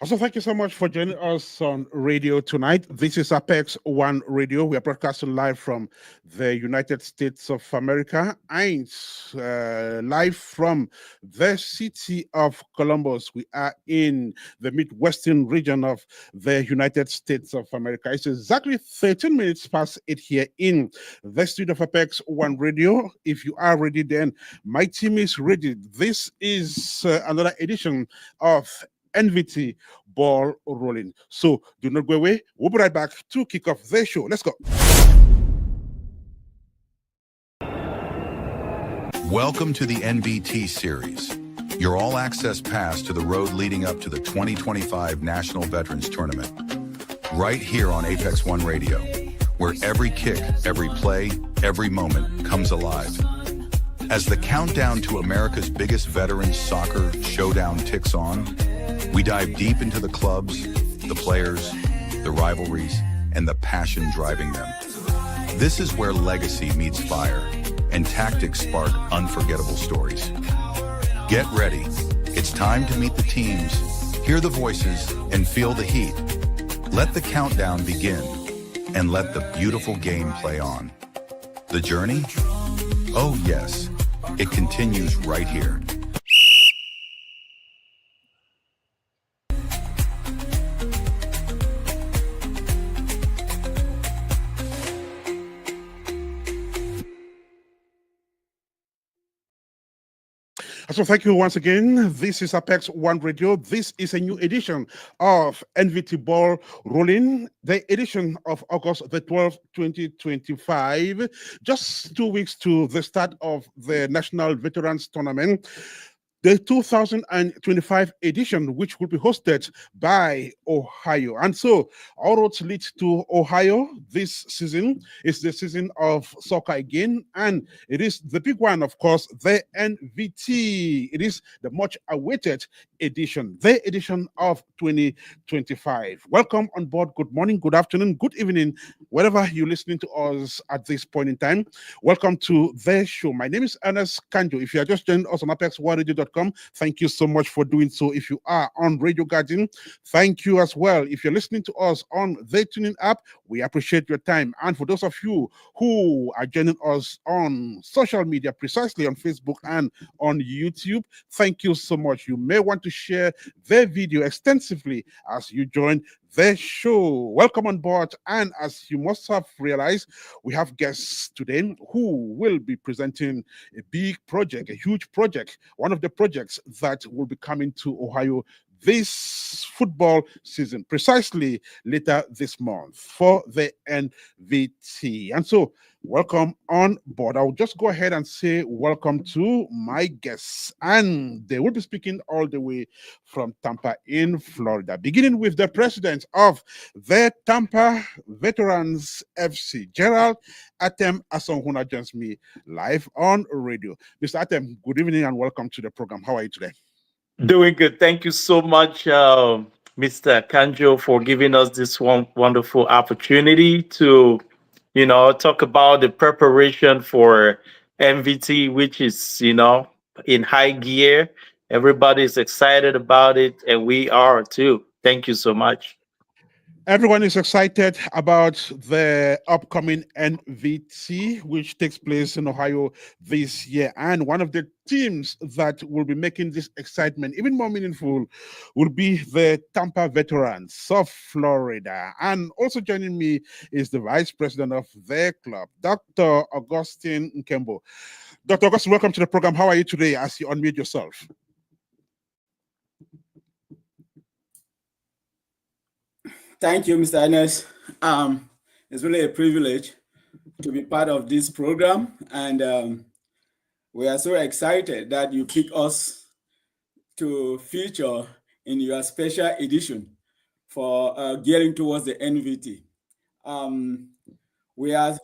Also, thank you so much for joining us on radio tonight. This is Apex One Radio. We are broadcasting live from the United States of America and live from the city of Columbus. We are in the Midwestern region of the United States of America. It's exactly 13 minutes past 8 here in the studio of Apex One Radio. If you are ready, then my team is ready. This is another edition of NVT Ball Rolling. So do not go away. We'll be right back to kick off the show. Let's go. Welcome to the NVT series, your all-access pass to the road leading up to the 2025 National Veterans Tournament. Right here on Apex One Radio, where every kick, every play, every moment comes alive. As the countdown to America's biggest veterans soccer showdown ticks on, we dive deep into the clubs, the players, the rivalries, and the passion driving them. This is where legacy meets fire, and tactics spark unforgettable stories. Get ready. It's time to meet the teams, hear the voices, and feel the heat. Let the countdown begin, and let the beautiful game play on. The journey? Oh yes, it continues right here. So thank you once again. This is Apex One Radio. This is a new edition of NVT Ball Rolling, the edition of August the 12th, 2025. Just 2 weeks to the start of the National Veterans Tournament, the 2025 edition, which will be hosted by Ohio. And so our roads lead to Ohio. This season is the season of soccer again, and it is the big one, of course, the NVT. It is the much awaited edition, the edition of 2025. Welcome on board. Good morning, good afternoon, good evening, wherever you're listening to us at this point in time. Welcome to the show. My name is Ernest Kanjo. If you are just joining us on ApexOneRadio.com, thank you so much for doing so. If you are on Radio Garden, thank you as well. If you're listening to us on the tuning app, we appreciate your time. And for those of you who are joining us on social media, precisely on Facebook and on YouTube, thank you so much. You may want to share the video extensively as you join the show. Welcome on board. And as you must have realized, we have guests today who will be presenting a big project, a huge project, one of the projects that will be coming to Ohio this football season, precisely later this month for the NVT. And so, welcome on board. I'll just go ahead and say welcome to my guests, and they will be speaking all the way from Tampa in Florida, beginning with the president of the Tampa Veterans FC, Gerald Atem Asonghuna, joins me live on radio. Mr. Atem, good evening and welcome to the program. How are you today? Doing good. Thank you so much, Mr. Kanjo, for giving us this wonderful opportunity to, talk about the preparation for MVT, which is, in high gear. Everybody's excited about it, and we are too. Thank you so much. Everyone is excited about the upcoming NVT, which takes place in Ohio this year. And one of the teams that will be making this excitement even more meaningful will be the Tampa Veterans of Florida. And also joining me is the vice president of the club, Dr. Augustine Nkembo. Dr. Augustine, welcome to the program. How are you today as you unmute yourself? Thank you, Mr. Ernest. It's really a privilege to be part of this program, and we are so excited that you pick us to feature in your special edition for gearing towards the NVT. We are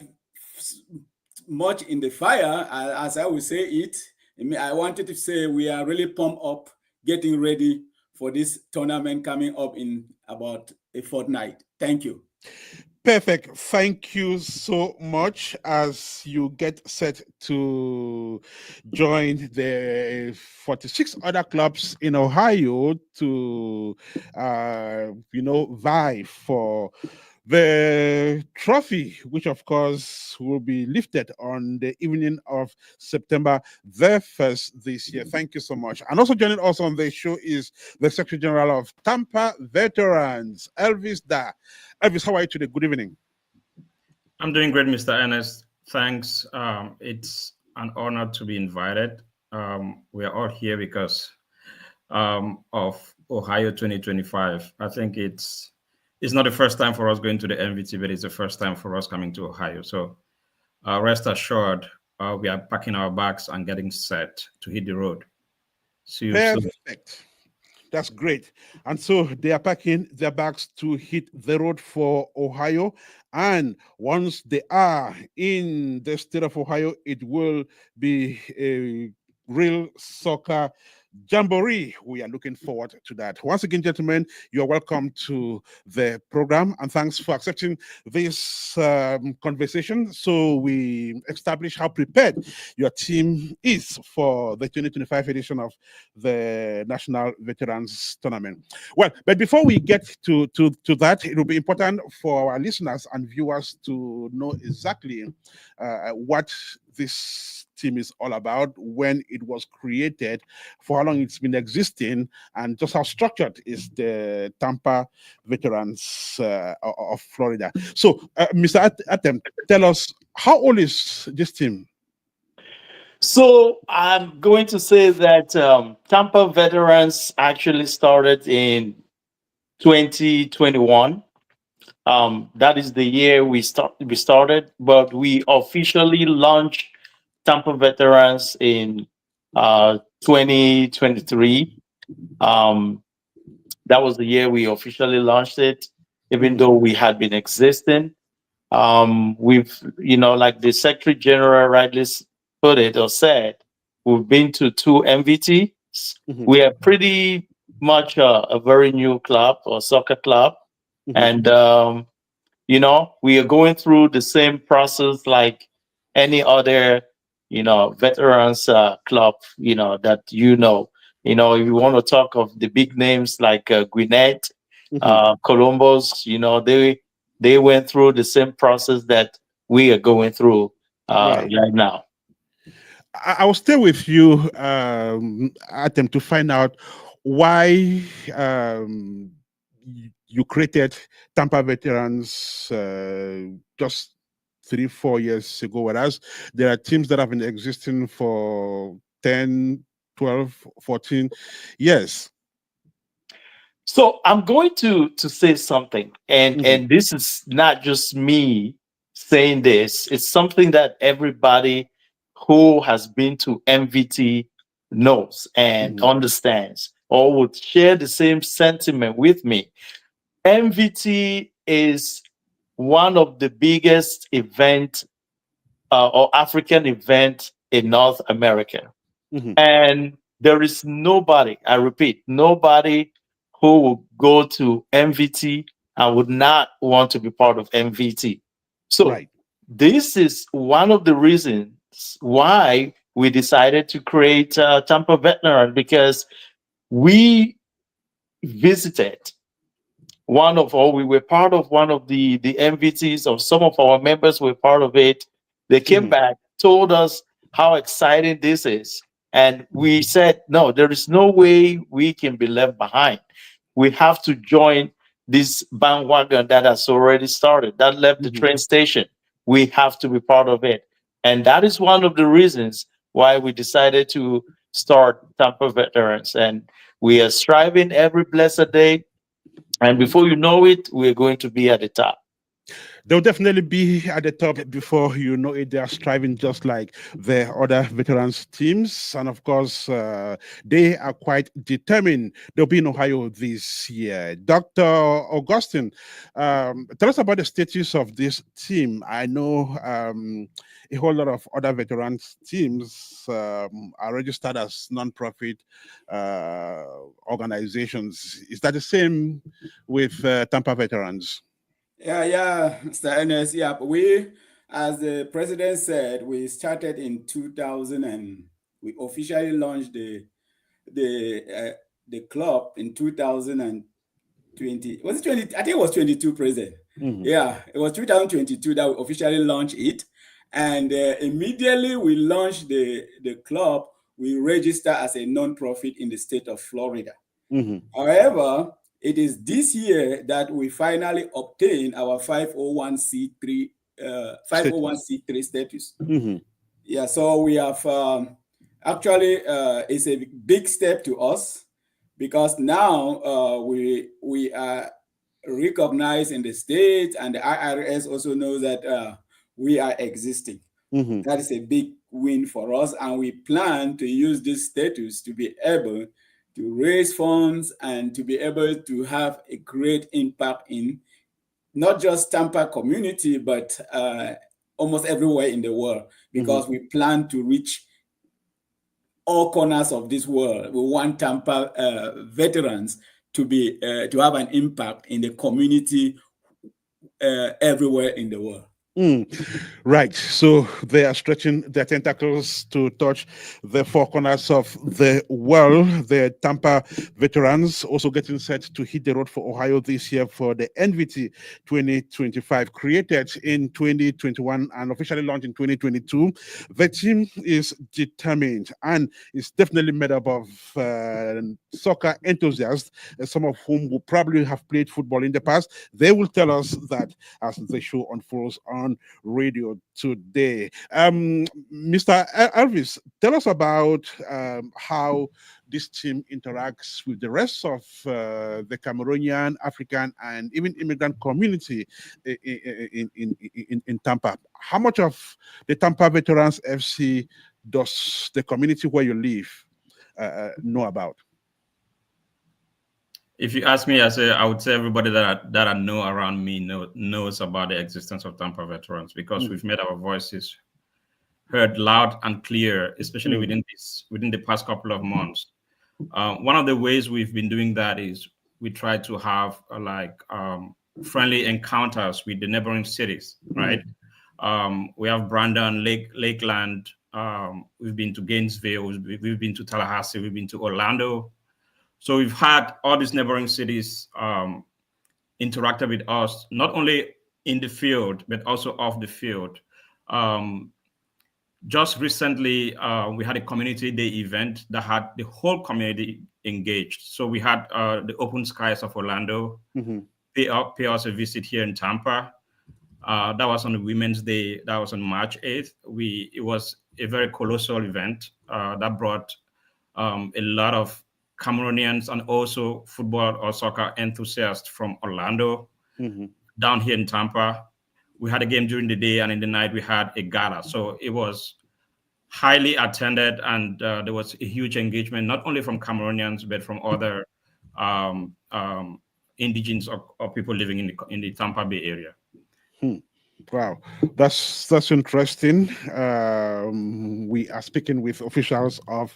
much in the fire, as I would say it. I wanted to say we are really pumped up, getting ready for this tournament coming up in about a fortnight. Thank you. Perfect. Thank you so much. As you get set to join the 46 other clubs in Ohio to, vie for the trophy, which of course will be lifted on the evening of September the 1st this year. Thank you so much. And also joining us on the show is the Secretary General of Tampa Veterans, Elvis Da. Elvis, how are you today? Good evening. I'm doing great, Mr. Ernest. Thanks. It's an honor to be invited. We are all here because of Ohio 2025. I think it's not the first time for us going to the NVT, but it's the first time for us coming to Ohio. So rest assured, we are packing our bags and getting set to hit the road. See you soon. Perfect. That's great. And so they are packing their bags to hit the road for Ohio. And once they are in the state of Ohio, it will be a real soccer jamboree. We are looking forward to that. Once again, gentlemen, you're welcome to the program, and thanks for accepting this conversation. So we establish how prepared your team is for the 2025 edition of the National Veterans Tournament. Well, but before we get to that, it will be important for our listeners and viewers to know exactly what this team is all about, when it was created, for how long it's been existing, and just how structured is the Tampa Veterans of Florida. So, Mr. Atem, tell us, how old is this team? So I'm going to say that Tampa Veterans actually started in 2021. That is the year we started, but we officially launched Tampa Veterans in 2023. That was the year we officially launched it, even though we had been existing. We've, like the Secretary General rightly put it or said, we've been to 2 MVTs. We are pretty much a very new club or soccer club. And, we are going through the same process like any other, veterans club, that if you want to talk of the big names like Gwinnett, Columbus, they went through the same process that we are going through right now. I will stay with you, Atem, to find out why you created Tampa Veterans just 3-4 years ago, whereas there are teams that have been existing for 10, 12, 14 years. So I'm going to say something, and this is not just me saying this. It's something that everybody who has been to MVT knows and understands, or would share the same sentiment with me. MVT is one of the biggest event or African event in North America. And there is nobody, I repeat, nobody who will go to MVT and would not want to be part of MVT. So this is one of the reasons why we decided to create Tampa Veteran, because we visited we were part of one of the MVTs, or some of our members were part of it. They came back, told us how exciting this is. And we said, no, there is no way we can be left behind. We have to join this bandwagon that has already started, that left the train station. We have to be part of it. And that is one of the reasons why we decided to start Tampa Veterans. And we are striving every blessed day. And before you know it, we're going to be at the top. They'll definitely be at the top before you know it. They are striving just like the other veterans teams. And of course, they are quite determined. They'll be in Ohio this year. Dr. Augustine, tell us about the status of this team. I know a whole lot of other veterans teams are registered as non-profit organizations. Is that the same with Tampa Veterans? Yeah, Mr. Ernest. Yeah, we, as the president said, we started in 2000 and we officially launched the club in 2020. Was it 20? I think it was 22, president. Yeah, it was 2022 that we officially launched it. And immediately we launched the club, we register as a non-profit in the state of Florida. However, it is this year that we finally obtain our 501c3 501c3 status. Yeah, so we have actually it's a big step to us because now we are recognized in the state, and the IRS also knows that we are existing. That is a big win for us, and we plan to use this status to be able to raise funds and to be able to have a great impact in not just Tampa community, but almost everywhere in the world, because we plan to reach all corners of this world. We want Tampa veterans to be to have an impact in the community everywhere in the world. Right. So they are stretching their tentacles to touch the four corners of the world. The Tampa veterans also getting set to hit the road for Ohio this year for the NVT 2025, created in 2021 and officially launched in 2022. The team is determined and is definitely made up of soccer enthusiasts, some of whom will probably have played football in the past. They will tell us that as the show unfolds on radio today. Mr. Elvis, tell us about how this team interacts with the rest of the Cameroonian, African, and even immigrant community in Tampa. How much of the Tampa Veterans FC does the community where you live know about? If you ask me, I would say everybody that I know around me knows about the existence of Tampa veterans, because we've made our voices heard loud and clear, especially within the past couple of months. One of the ways we've been doing that is we try to have friendly encounters with the neighboring cities, right? We have Brandon, Lakeland. We've been to Gainesville. We've been to Tallahassee. We've been to Orlando. So we've had all these neighboring cities interacted with us, not only in the field, but also off the field. Just recently, we had a community day event that had the whole community engaged. So we had the Open Skies of Orlando pay us a visit here in Tampa. That was on the Women's Day. That was on March 8th. It was a very colossal event that brought a lot of Cameroonians and also football or soccer enthusiasts from Orlando down here in Tampa. We had a game during the day, and in the night we had a gala. So it was highly attended, and there was a huge engagement, not only from Cameroonians, but from other indigenous or people living in the Tampa Bay area. Wow, that's interesting. We are speaking with officials of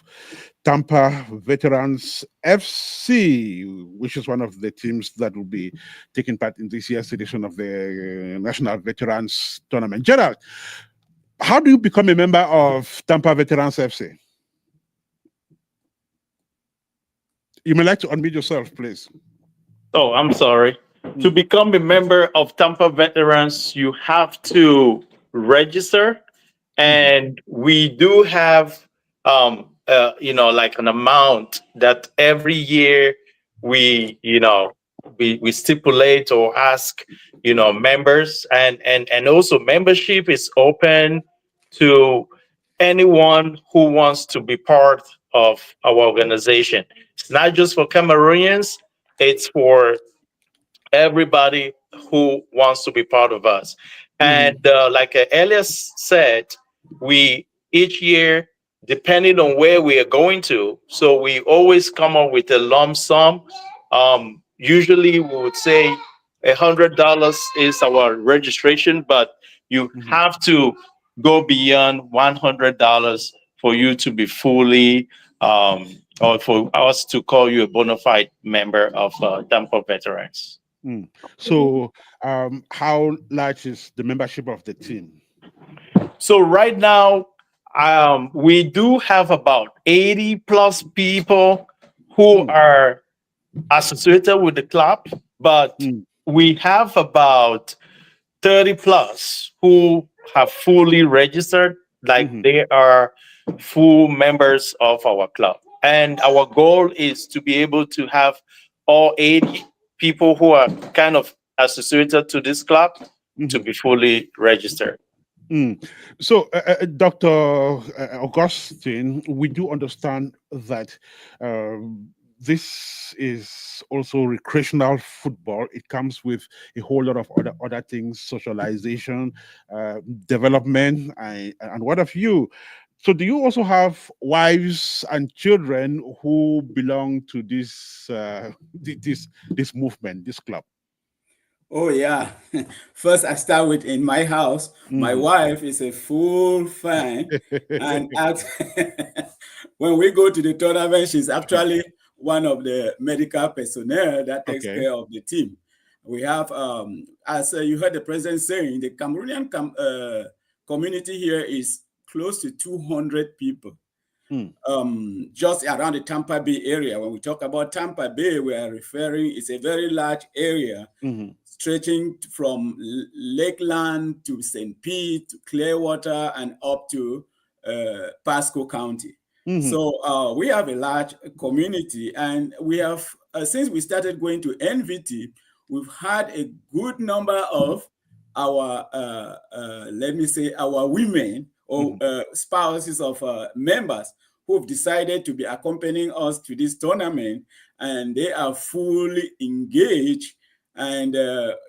Tampa Veterans FC, which is one of the teams that will be taking part in this year's edition of the National Veterans Tournament. Gerald, how do you become a member of Tampa Veterans FC? You may like to unmute yourself, please. Oh, I'm sorry. To become a member of Tampa Veterans, you have to register, and we do have, like an amount that every year we stipulate or ask, members, and also membership is open to anyone who wants to be part of our organization. It's not just for Cameroonians; it's for everybody who wants to be part of us. And like Elias said, we each year, depending on where we are going to, so we always come up with a lump sum. Usually we would say $100 is our registration, but you have to go beyond $100 for you to be fully or for us to call you a bona fide member of Tampa Veterans. So, how large is the membership of the team? So right now, we do have about 80 plus people who are associated with the club, but we have about 30 plus who have fully registered, like they are full members of our club. And our goal is to be able to have all 80 people who are kind of associated to this club to be fully registered. So, Dr. Augustine, we do understand that this is also recreational football. It comes with a whole lot of other things, socialization, development, and what have you. So, do you also have wives and children who belong to this this movement, this club? Oh yeah. First, I start with in my house. My wife is a full fan, and when we go to the tournament, she's actually one of the medical personnel that takes Okay. care of the team. We have, as you heard the president saying, the Cameroonian community here is close to 200 people. Just around the Tampa Bay area. When we talk about Tampa Bay, we are referring, it's a very large area stretching from Lakeland to St. Pete to Clearwater and up to Pasco County. So we have a large community, and we have, since we started going to NVT, we've had a good number of our, let me say, our women or spouses of members who've decided to be accompanying us to this tournament, and they are fully engaged. And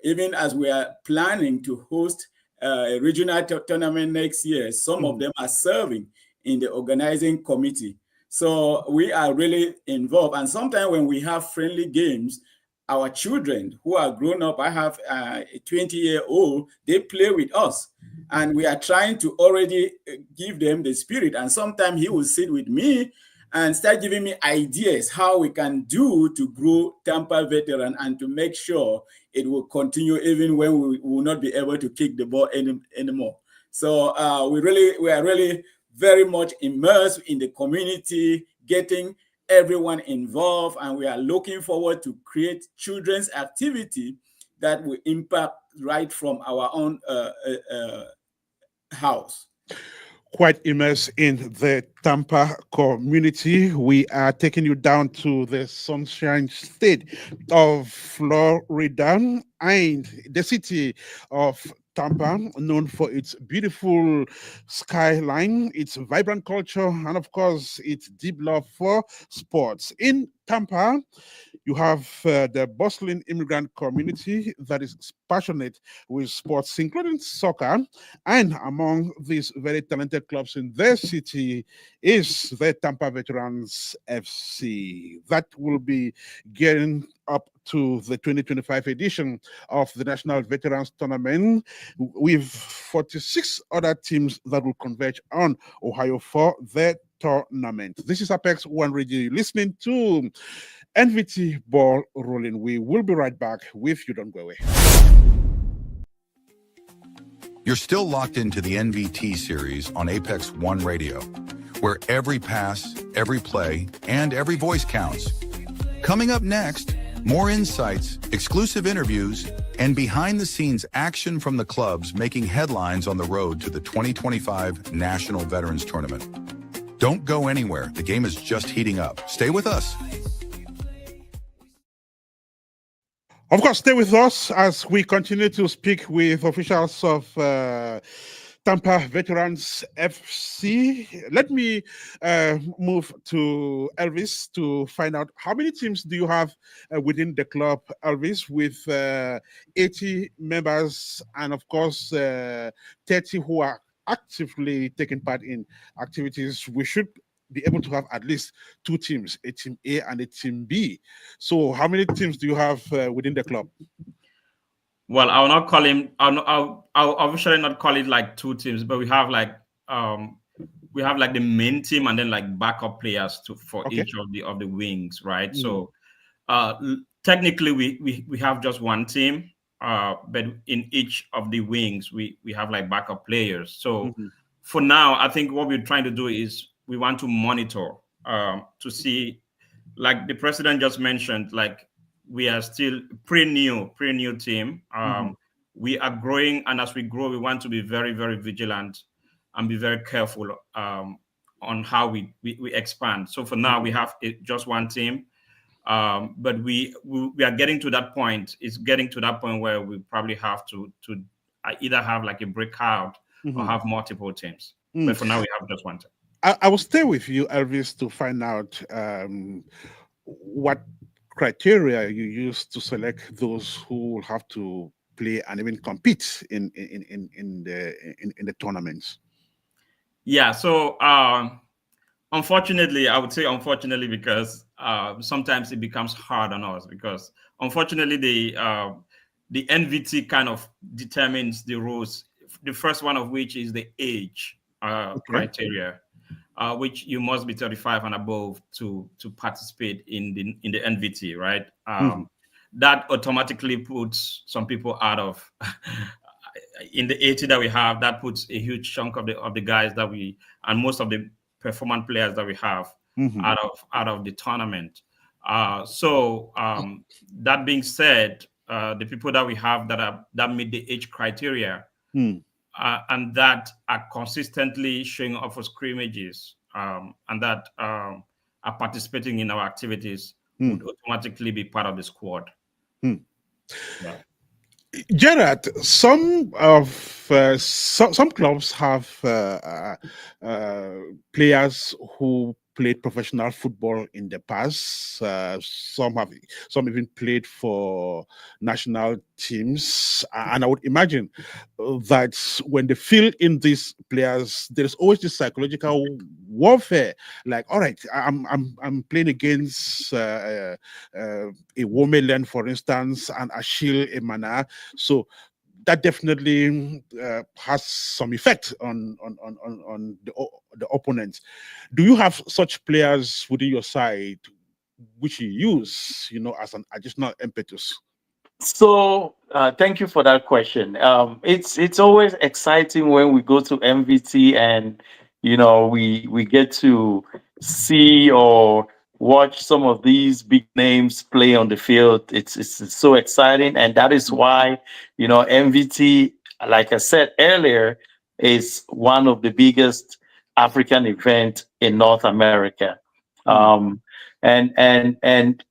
even as we are planning to host a regional tournament next year, some of them are serving in the organizing committee. So we are really involved. And sometimes when we have friendly games, our children who are grown up, I have a 20-year-old, they play with us. And we are trying to already give them the spirit. And sometimes he will sit with me and start giving me ideas how we can do to grow Tampa veteran and to make sure it will continue even when we will not be able to kick the ball anymore. So we are really very much immersed in the community, getting everyone involved, and we are looking forward to create children's activity that will impact right from our own house. Quite immersed in the Tampa community. We are taking you down to the Sunshine State of Florida and the city of Tampa, known for its beautiful skyline, its vibrant culture, and of course, its deep love for sports. In Tampa, you have the bustling immigrant community that is passionate with sports, including soccer. And among these very talented clubs in their city is the Tampa Veterans FC. That will be getting up to the 2025 edition of the National Veterans Tournament with 46 other teams that will converge on Ohio for the tournament. This is Apex One Radio. You're listening to NVT Ball Rolling. We will be right back with You Don't Go Away. You're still locked into the NVT series on Apex One Radio, where every pass, every play, and every voice counts. Coming up next, more insights, exclusive interviews, and behind-the-scenes action from the clubs making headlines on the road to the 2025 National Veterans Tournament. Don't go anywhere. The game is just heating up. Stay with us. Of course, stay with us as we continue to speak with officials of Tampa Veterans FC. Let me move to Elvis to find out how many teams do you have within the club, Elvis, with 80 members and, of course, 30 who are actively taking part in activities. We should be able to have at least two teams, a team A and a team B. So how many teams do you have within the club? Well, I'll not call him. I'll officially not call it like two teams, but we have like the main team and then like backup players for each of the wings, right? So technically we have just one team, but in each of the wings we have like backup players. So for now, I think what we're trying to do is we want to monitor to see, like the president just mentioned, like we are still pretty new team. We are growing, and as we grow, we want to be very, very vigilant and be very careful on how we expand. So for now, we have just one team, but we are getting to that point. It's getting to that point where we probably have to either have like a breakout or have multiple teams. But for now, we have just one team. I will stay with you, Elvis, to find out what criteria you use to select those who will have to play and even compete in the tournaments. Yeah. So unfortunately, I would say unfortunately, because sometimes it becomes hard on us, because unfortunately the NVT kind of determines the rules. The first one of which is the age criteria, which you must be 35 and above to participate in the NVT, right? That automatically puts some people out of in the 80 that we have. That puts a huge chunk of the guys that we, and most of the performance players that we have out of the tournament. So that being said, the people that we have that meet the age criteria and that are consistently showing up for scrimmages and that are participating in our activities would automatically be part of the squad. Yeah. Gerald, some clubs have players who played professional football in the past. Some even played for national teams, and I would imagine that when they fill in these players, there's always this psychological warfare. Like, all right, I'm playing against a Womeland, for instance, and Achille Emana, so that definitely has some effect on the opponents. Do you have such players within your side which you use, as an additional impetus? So thank you for that question. It's always exciting when we go to NVT and we get to see or watch some of these big names play on the field. It's so exciting, and that is why NVT, like I said earlier, is one of the biggest African event in North America. And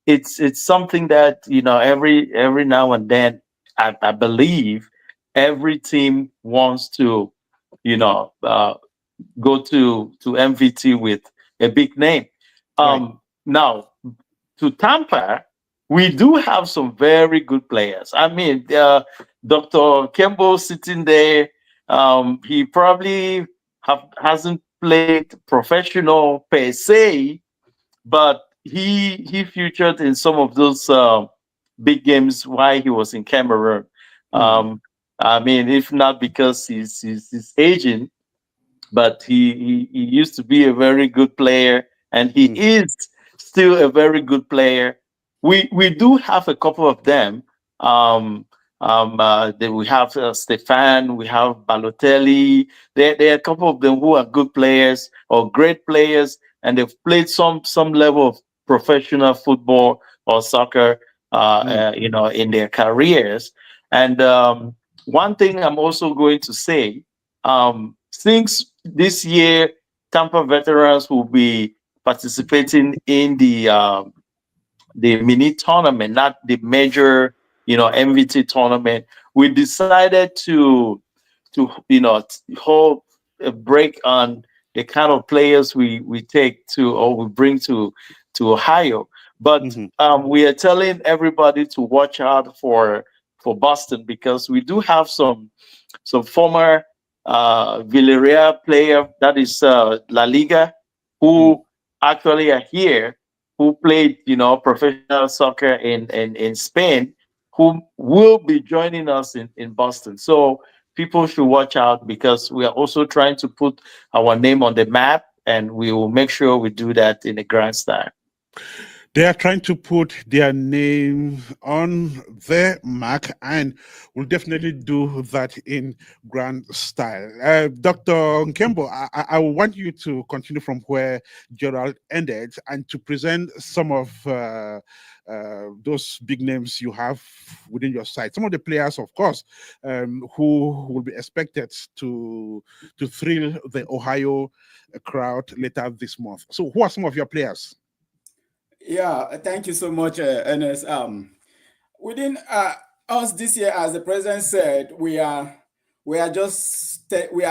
it's something that every now and then I believe every team wants to go to MVT with a big name. Now to Tampa, we do have some very good players. I mean, Dr. Kembo sitting there, he probably hasn't played professional per se, but he featured in some of those big games while he was in Cameroon. I mean, if not because he's aging, but he used to be a very good player, and he is still a very good player. We do have a couple of them. We have Stefan, we have Balotelli. There are a couple of them who are good players or great players, and they've played some level of professional football or soccer, in their careers. And one thing I'm also going to say, since this year, Tampa veterans will be participating in the mini tournament, not the major, MVT tournament. We decided to hold a break on the kind of players we take to, or we bring to Ohio. But we are telling everybody to watch out for Boston, because we do have some former Villarreal player, that is La Liga, who actually are here, who played professional soccer in Spain, who will be joining us in Boston. So people should watch out, because we are also trying to put our name on the map, and we will make sure we do that in a grand style. They are trying to put their name on their mark and will definitely do that in grand style. Dr. Nkembo, I want you to continue from where Gerald ended and to present some of those big names you have within your side. Some of the players, of course, who will be expected to thrill the Ohio crowd later this month. So who are some of your players? Yeah, thank you so much, Ernest. Within us this year, as the president said, we are we are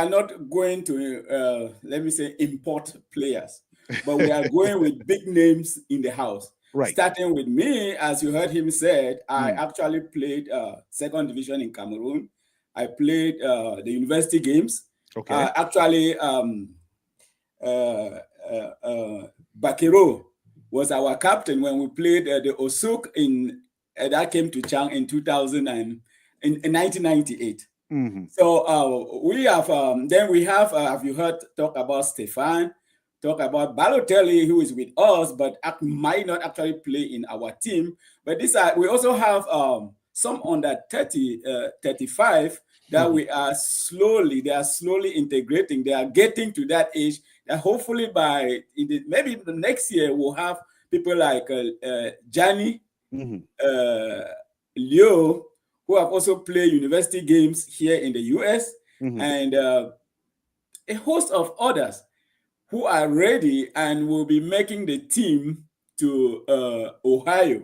not going to let me say import players, but we are going with big names in the house. Right. Starting with me, as you heard him said, I actually played second division in Cameroon. I played the university games. Okay. Actually, Bakero was our captain when we played the Osuk in that came to Chang in 1998. So we have then we have you heard talk about Stefan, talk about Balotelli, who is with us but might not actually play in our team. But this we also have some under 30 35 that they are slowly integrating. They are getting to that age that hopefully by maybe the next year we'll have people like Gianni, Leo, who have also played university games here in the US, and a host of others who are ready and will be making the team to Ohio.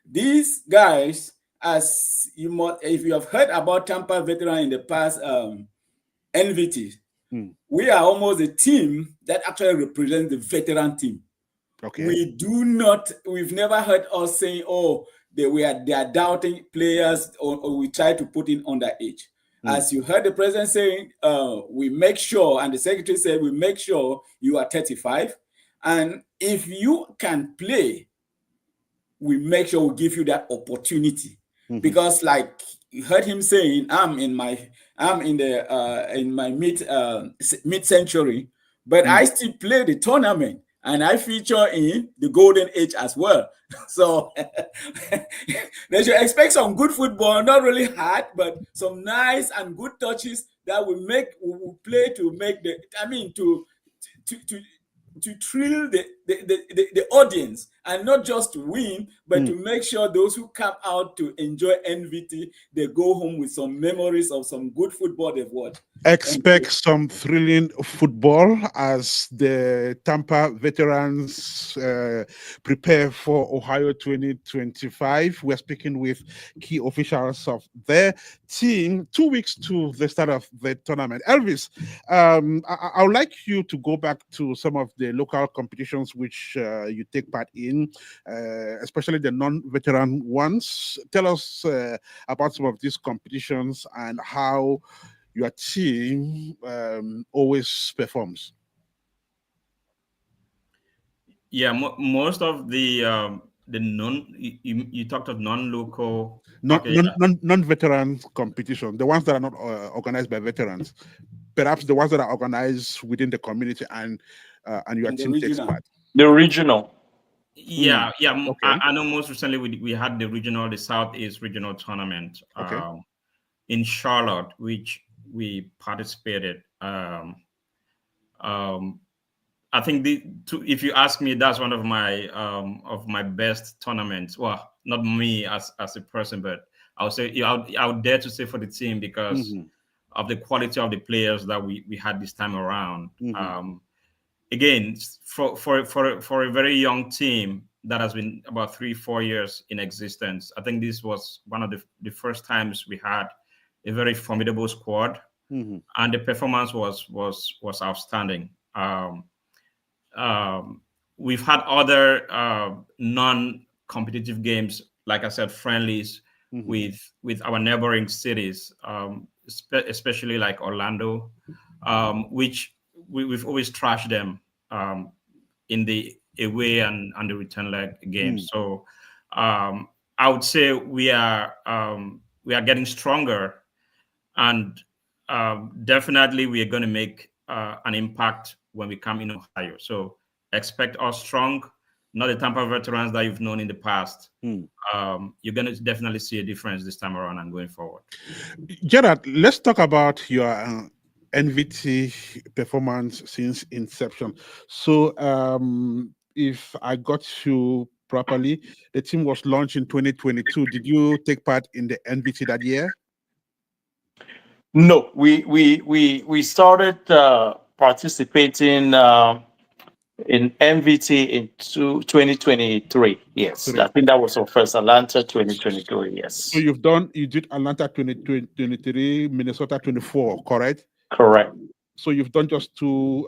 These guys, as you might, if you have heard about Tampa veteran in the past, NVT, we are almost a team that actually represents the veteran team. Okay. We've never heard us saying, oh, they are doubting players or we try to put in underage. As you heard the president saying, we make sure, and the secretary said, we make sure you are 35. And if you can play, we make sure we give you that opportunity. Because like you heard him saying, I'm in my mid-century, but I still play the tournament. And I feature in the golden age as well. So they should expect some good football, not really hard, but some nice and good touches that we will play to make to thrill the audience, and not just to win, but to make sure those who come out to enjoy NVT, they go home with some memories of some good football they've watched. Expect some thrilling football as the Tampa veterans prepare for Ohio 2025. We're speaking with key officials of their team 2 weeks to the start of the tournament. Elvis, I would like you to go back to some of the local competitions which you take part in, especially the non-veteran ones. Tell us about some of these competitions and how your team always performs. Yeah, most of the you talked of non-local, non-veteran competition, the ones that are not organized by veterans, perhaps the ones that are organized within the community and your team takes part. The regional. Yeah. Okay. I know most recently we had the Southeast regional tournament in Charlotte, which we participated. I think if you ask me, that's one of my best tournaments. Well, not me as a person, but I would say I would dare to say for the team because of the quality of the players that we had this time around. Again, for a very young team that has been about 3-4 years in existence, I think this was one of the first times we had a very formidable squad, and the performance was outstanding. We've had other non-competitive games, like I said, friendlies with our neighboring cities, especially like Orlando, which we've always trashed them in the away and the return leg games. So I would say we are getting stronger, and definitely we are going to make an impact when we come in Ohio. So expect us strong, not the Tampa veterans that you've known in the past. Mm. You're going to definitely see a difference this time around and going forward. Gerald, let's talk about your NVT performance since inception. So, if I got you properly, the team was launched in 2022. Did you take part in the NVT that year? No, we started participating in NVT in 2023. Yes, I think that was our first Atlanta 2023. Yes. So you did Atlanta 2023, Minnesota 24, correct? Correct. So you've done just 2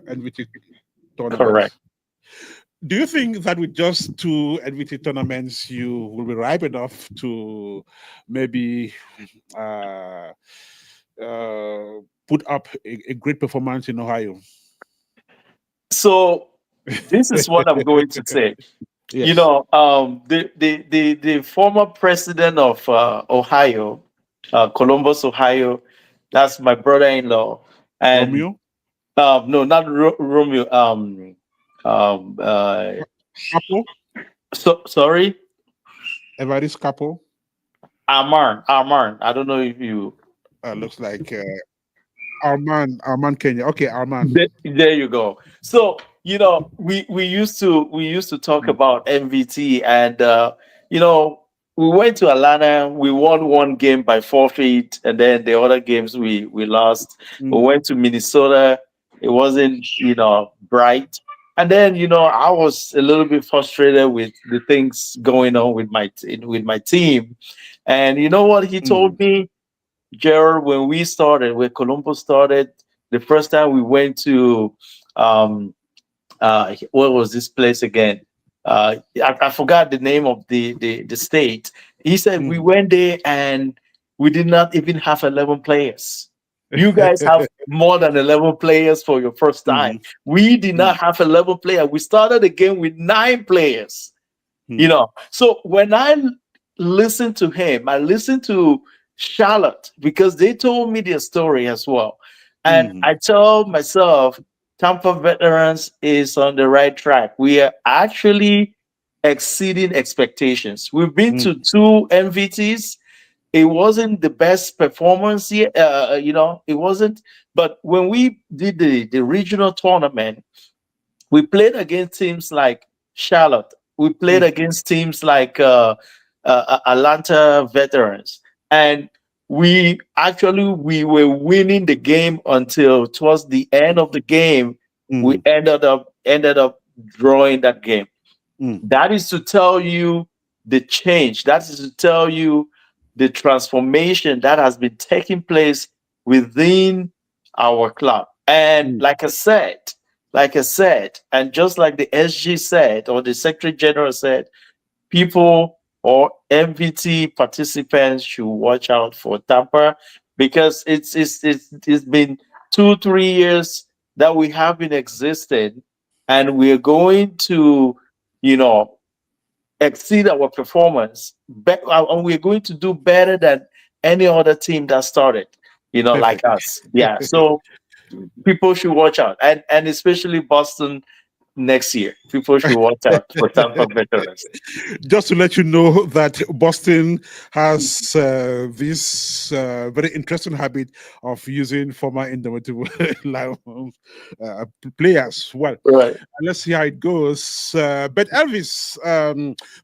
NVT tournaments. Correct. Do you think that with just 2 NVT tournaments, you will be ripe enough to maybe put up a great performance in Ohio? So this is what I'm going to say. Yes. You know, the former president of Ohio, Columbus, Ohio, that's my brother-in-law. And Romeo? no, not Romeo. Capo? Sorry, Evaris Capo? Armand. I don't know if you. Looks like Armand Kenya. Okay, Armand. There you go. So you know, we used to talk about NVT, and you know, we went to Atlanta. We won 1 game by forfeit, and then the other games we lost. We went to Minnesota. It wasn't, you know, bright. And then, you know, I was a little bit frustrated with the things going on with my team. And you know what he told me, Gerald, when Columbus started, the first time we went to what was this place again? I forgot the name of the state. He said we went there and we did not even have 11 players. You guys have more than 11 players for your first time. We did not have 11 players. We started the game with 9 players. You know, so when I listened to him, I listened to Charlotte because they told me their story as well. And I told myself, Tampa Veterans is on the right track. We are actually exceeding expectations. We've been to 2 MVTs. It wasn't the best performance yet, you know, it wasn't. But when we did the regional tournament, we played against teams like Charlotte. We played against teams like Atlanta Veterans. And we were winning the game until towards the end of the game. We ended up drawing that game. That is to tell you the change. That is to tell you the transformation that has been taking place within our club. And like I said, and just like the SG said, or the Secretary General said, people or MVT participants should watch out for Tampa, because it's been 2-3 years that we have been existing, and we're going to, you know, exceed our performance, and we're going to do better than any other team that started, you know, like us. Yeah. So people should watch out, and especially Boston next year. People should watch out for Tampa Veterans. Just to let you know that Boston has this very interesting habit of using former indomitable Lions players. Well, Right. let's see how it goes. But Elvis,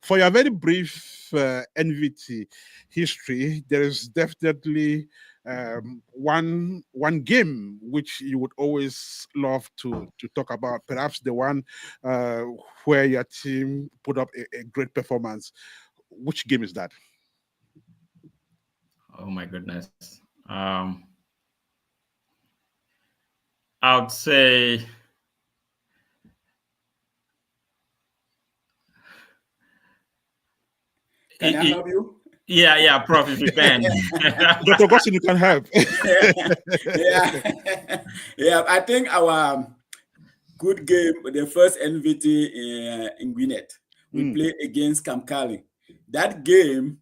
for your very brief NVT history, there is definitely one game which you would always love to talk about, perhaps the one where your team put up a great performance. Which game is that? Oh my goodness. I would say Can I help you? Yeah, Prof, if you can. Dr. Gossin, you can help. Yeah. I think our good game, the first NVT in Gwinnett, we played against Kamkali. That game,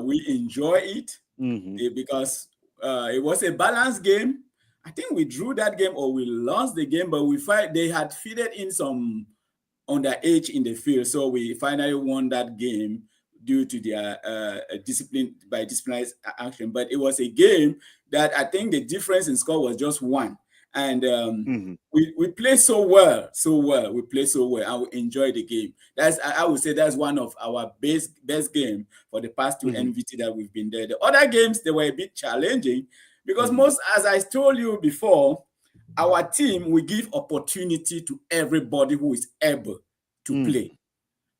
we enjoy it because it was a balanced game, I think we drew that game or we lost the game, but they had fitted in some underage in the field, so we finally won that game due to their disciplinary action. But it was a game that I think the difference in score was just one, and we played so well. We played so well, and we enjoyed the game. I would say that's one of our best game for the past two NVT that we've been there. The other games, they were a bit challenging because most, as I told you before, our team, we give opportunity to everybody who is able to play.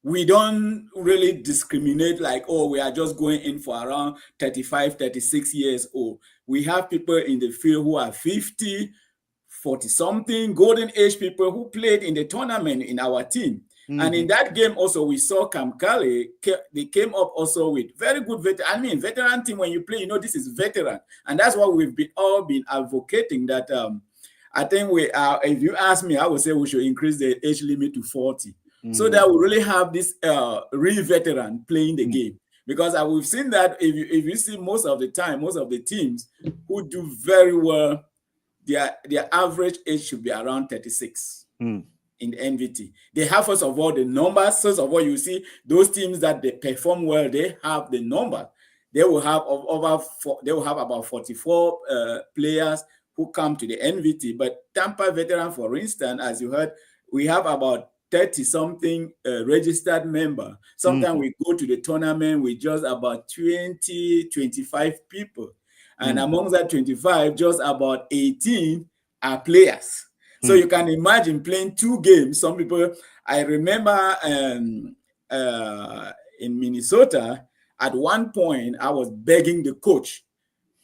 We don't really discriminate like, oh, we are just going in for around 35, 36 years old. We have people in the field who are 50, 40-something, golden age people who played in the tournament in our team. And in that game also, we saw Kamkale. They came up also with very good veteran team. When you play, this is veteran. And that's what we've all been advocating, that I think if you ask me, I would say we should increase the age limit to 40. So that we really have this real veteran playing the game. Because we've seen that if you see most of the time, most of the teams who do very well, their average age should be around 36 in the NVT. They have, first of all, the numbers. First of all, you see those teams that they perform well, they have the number. They will have about 44 players who come to the NVT. But Tampa veteran, for instance, as you heard, we have about 30-something registered member. Sometimes we go to the tournament with just about 20, 25 people. And among that 25, just about 18 are players. So you can imagine playing two games. Some people, I remember in Minnesota, at one point, I was begging the coach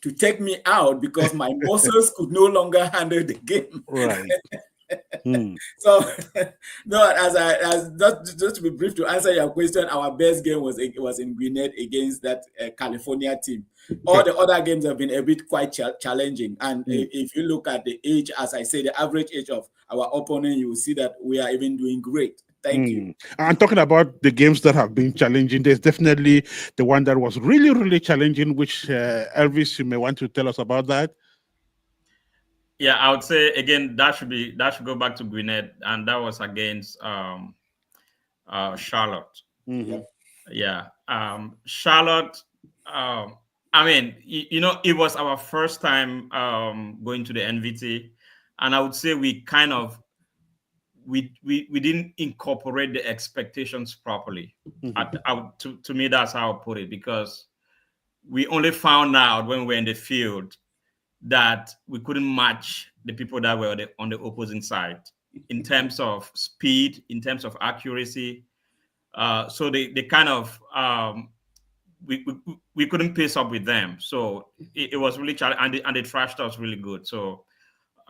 to take me out because my muscles could no longer handle the game. Right. So, just to be brief, to answer your question, our best game was in Gwinnett against that California team. All the other games have been a bit quite challenging. And if you look at the age, as I say, the average age of our opponent, you will see that we are even doing great. Thank you. And talking about the games that have been challenging, there's definitely the one that was really, really challenging, which Elvis, you may want to tell us about that. Yeah, I would say again that should go back to Gwinnett, and that was against Charlotte. Yeah, Charlotte. It was our first time going to the NVT, and I would say we didn't incorporate the expectations properly. To me, that's how I put it, because we only found out when we were in the field that we couldn't match the people that were on the opposing side in terms of speed, in terms of accuracy. So they kind of we couldn't pace up with them. So it was really challenging, and they trashed us really good. So,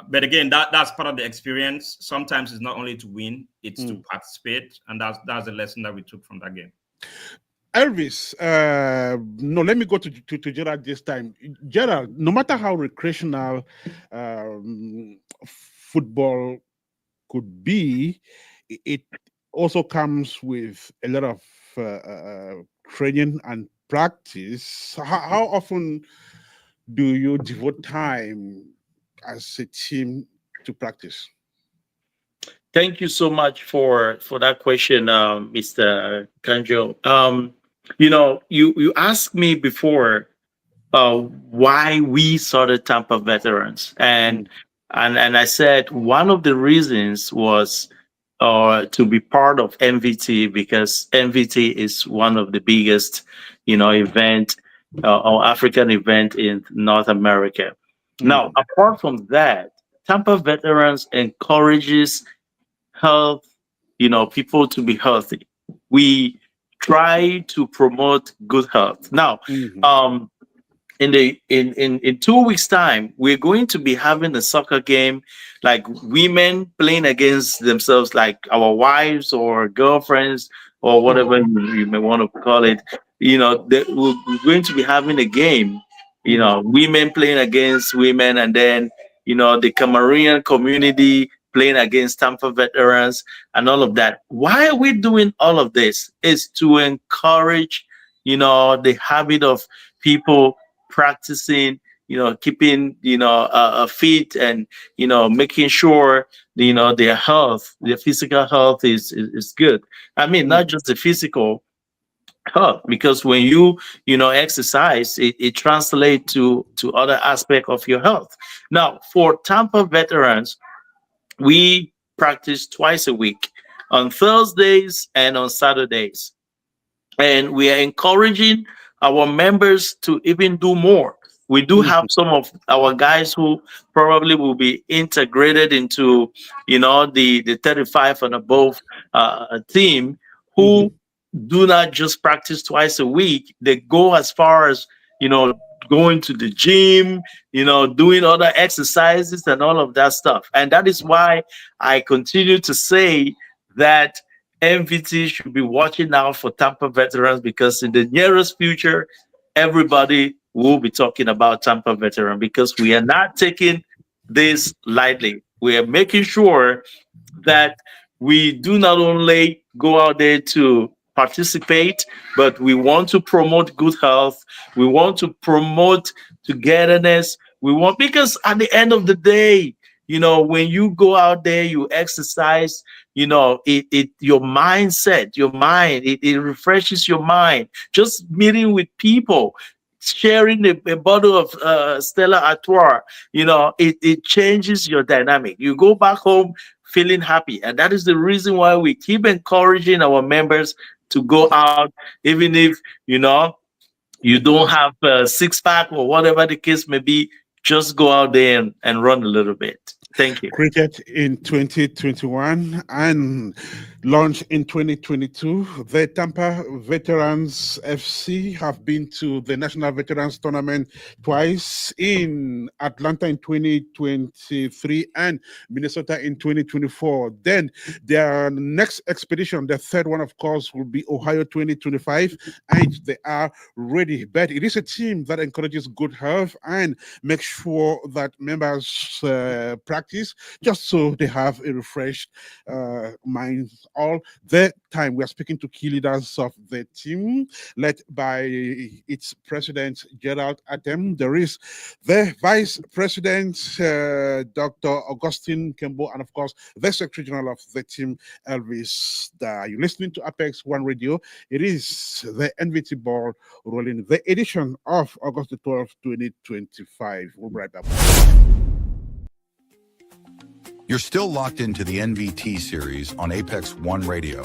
but again, that's part of the experience. Sometimes it's not only to win, it's to participate, and that's the lesson that we took from that game. Elvis, no, let me go to Gerald this time. Gerald, no matter how recreational football could be, it also comes with a lot of training and practice. How often do you devote time as a team to practice? Thank you so much for that question, Mr. Kanjo. You asked me before why we started Tampa Veterans, and I said one of the reasons was to be part of NVT, because NVT is one of the biggest, event or African event in North America. Now, apart from that, Tampa Veterans encourages health, people to be healthy. We try to promote good health. Now, in 2 weeks' time, we're going to be having a soccer game, like women playing against themselves, like our wives or girlfriends or whatever you may want to call it. We're going to be having a game, women playing against women, and then the Cameroonian community playing against Tampa Veterans and all of that. Why are we doing all of this? Is to encourage, the habit of people practicing, keeping, fit, and, making sure, their health, their physical health is good. I mean, not just the physical health, because when you exercise, it translates to other aspect of your health. Now, for Tampa veterans, we practice twice a week, on Thursdays and on Saturdays. And we are encouraging our members to even do more. We do have some of our guys who probably will be integrated into, the 35 and above team, who do not just practice twice a week. They go as far as, going to the gym, doing other exercises and all of that stuff. And that is why I continue to say that NVT should be watching out for Tampa veterans, because in the nearest future, everybody will be talking about Tampa veteran, because we are not taking this lightly. We are making sure that we do not only go out there to participate, but we want to promote good health. We want to promote togetherness. Because at the end of the day, when you go out there, you exercise, your mindset, your mind, it refreshes your mind. Just meeting with people, sharing a bottle of Stella Artois, it changes your dynamic. You go back home feeling happy. And that is the reason why we keep encouraging our members to go out, even if, you don't have a six-pack or whatever the case may be. Just go out there and run a little bit. Thank you. Created in 2021 and launched in 2022, the Tampa Veterans FC have been to the National Veterans Tournament twice, in Atlanta in 2023 and Minnesota in 2024. Then their next expedition, the third one, of course, will be Ohio 2025, and they are ready. But it is a team that encourages good health and makes sure that members practice, just so they have a refreshed mind all the time. We are speaking to key leaders of the team, led by its president, Gerald Atem. There is the vice president, Dr. Augustine Kembo, and of course, the secretary general of the team, Elvis. You're listening to Apex One Radio. It is the NVT Ball Rolling, the edition of August the 12th, 2025. We'll be right back. You're still locked into the NVT series on Apex One Radio,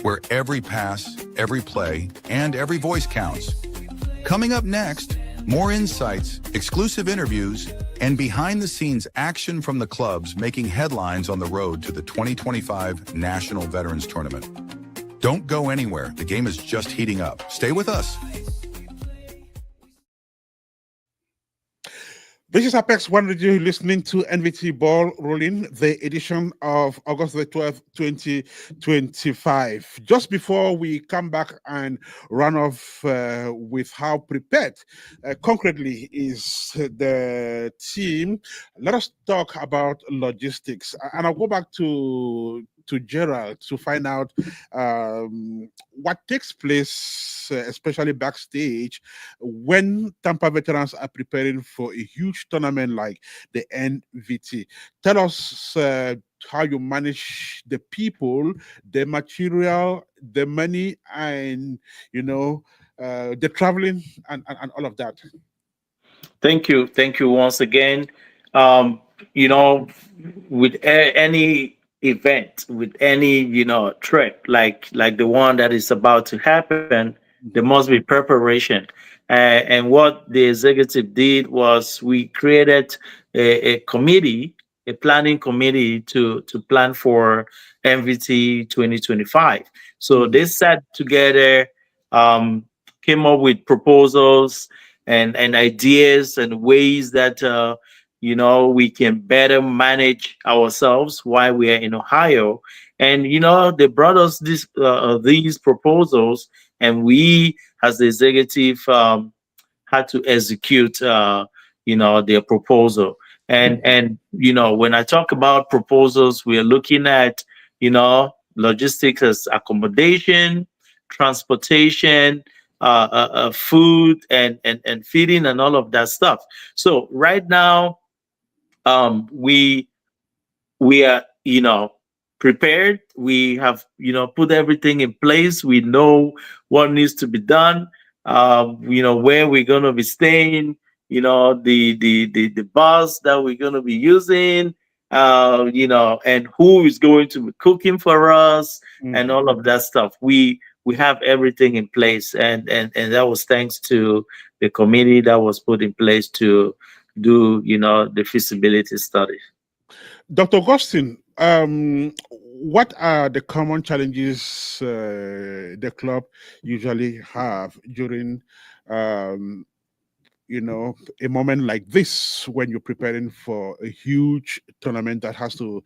where every pass, every play, and every voice counts. Coming up next, more insights, exclusive interviews, and behind-the-scenes action from the clubs making headlines on the road to the 2025 National Veterans Tournament. Don't go anywhere. The game is just heating up. Stay with us. This is Apex One Radio, listening to NVT Ball Rolling, the edition of August the 12th, 2025. Just before we come back and run off with how prepared concretely is the team, let us talk about logistics. And I'll go back to Gerald to find out what takes place, especially backstage, when Tampa veterans are preparing for a huge tournament like the NVT. Tell us how you manage the people, the material, the money, and the traveling and all of that. Thank you once again. With any event, with any trip like the one that is about to happen, there must be preparation. And what the executive did was we created a committee, a planning committee to plan for NVT 2025. So they sat together, came up with proposals and ideas and ways that we can better manage ourselves while we are in Ohio. And they brought us these proposals, and we, as the executive, had to execute their proposal. And when I talk about proposals, we are looking at logistics as accommodation, transportation, food and feeding and all of that stuff. So right now, we are, prepared. We have, put everything in place. We know what needs to be done. Where we're gonna be staying. The bus that we're gonna be using. And who is going to be cooking for us and all of that stuff. We have everything in place, and that was thanks to the committee that was put in place to do, the feasibility study. Dr. Augustine, what are the common challenges the club usually have during, a moment like this when you're preparing for a huge tournament that has to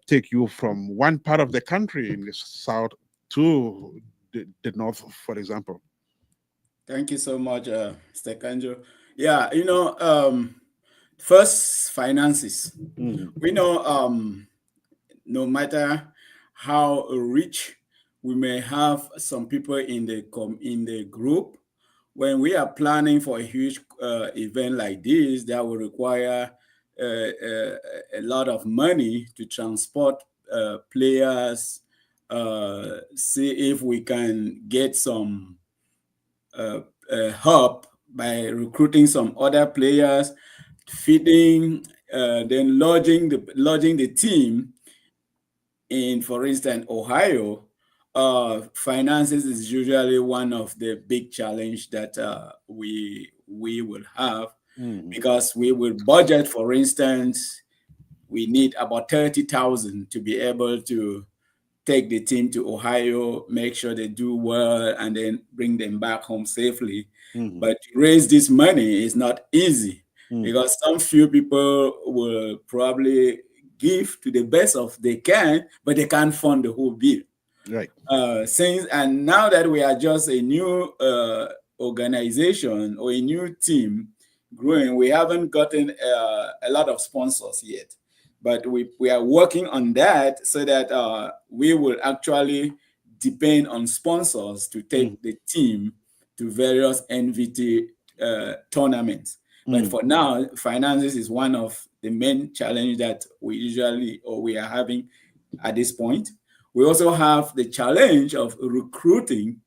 take you from one part of the country in the south to the north, for example? Thank you so much, Mr. Kanjo. Yeah, first, finances. We know no matter how rich we may have some people in the group, when we are planning for a huge event like this, that will require a lot of money to transport players, see if we can get some help by recruiting some other players, feeding, then lodging the team in, for instance, Ohio. Finances is usually one of the big challenge that we will have, because we will budget, for instance, we need about 30,000 to be able to take the team to Ohio, make sure they do well, and then bring them back home safely. But to raise this money is not easy, because some few people will probably give to the best of they can, but they can't fund the whole bill. Right. And now that we are just a new organization or a new team growing, we haven't gotten a lot of sponsors yet. But we are working on that so that we will actually depend on sponsors to take the team to various NVT tournaments. But for now, finances is one of the main challenge that we are having at this point. We also have the challenge of recruiting